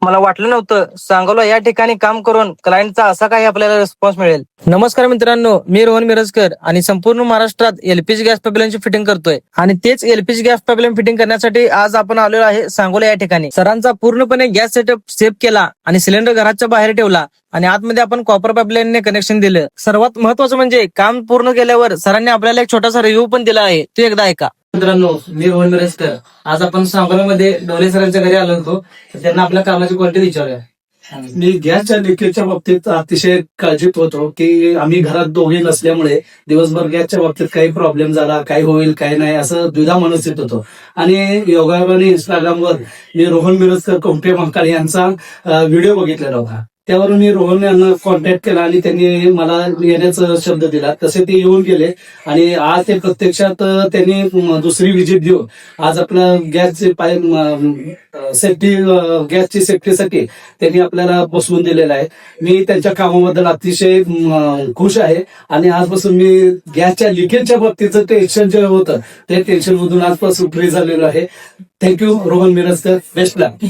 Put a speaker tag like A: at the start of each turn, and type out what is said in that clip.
A: मला वाटलं नव्हतं सांगोला या ठिकाणी काम करून क्लायंटचा असा काही आपल्याला रिस्पॉन्स मिळेल. नमस्कार मित्रांनो, मी रोहन मिरजकर आणि संपूर्ण महाराष्ट्रात एलपीजी गॅस पाईपलाईनची फिटिंग करतोय आणि तेच एलपीजी गॅस पाईपलाईन फिटिंग करण्यासाठी आज आपण आलेलो आहे सांगोला या ठिकाणी. सरांचा पूर्णपणे गॅस सेटअप सेव्ह केला आणि सिलेंडर घराच्या बाहेर ठेवला आणि आतमध्ये आपण कॉपर पाईपलाईनने कनेक्शन दिलं. सर्वात महत्वाचं म्हणजे काम पूर्ण केल्यावर सरांनी आपल्याला एक छोटासा रिव्ह्यू पण दिला आहे, ते एकदा ऐका. मित्रांनो, मी रोहन मिरजकर. आज आपण सांगोल्यामध्ये डोले सरांच्या घरी आलो होतो, तर त्यांना आपल्या कामाची क्वालिटी विचारूया.
B: मी गॅसच्या लिकेजच्या बाबतीत अतिशय काळजीत होतो की आम्ही घरात दोघे नसल्यामुळे दिवसभर गॅसच्या बाबतीत काही प्रॉब्लेम झाला, काय होईल काय नाही असं द्विधा मनस्थित होतो. आणि योगायोगाने इंस्टाग्रामवर मी रोहन मिरजकर कोमटे महाकाळ यांचा व्हिडिओ बघितलेला होता. त्यावरून मी रोहन यांना कॉन्टॅक्ट केला आणि त्यांनी मला येण्याचा शब्द दिला. तसे ते येऊन गेले आणि आज ते प्रत्यक्षात त्यांनी दुसरी व्हिजिट देऊन आज आपला गॅसचे सेफ्टी गॅसची सेफ्टीसाठी त्यांनी आपल्याला बसवून दिलेला आहे. मी त्यांच्या कामाबद्दल अतिशय खुश आहे आणि आजपासून मी गॅसच्या लिकेजच्या बाबतीचं टेन्शन जे होतं ते टेन्शन मधून आजपासून फ्री झालेलो आहे. थँक्यू रोहन मिरजकर. बेस्ट लक.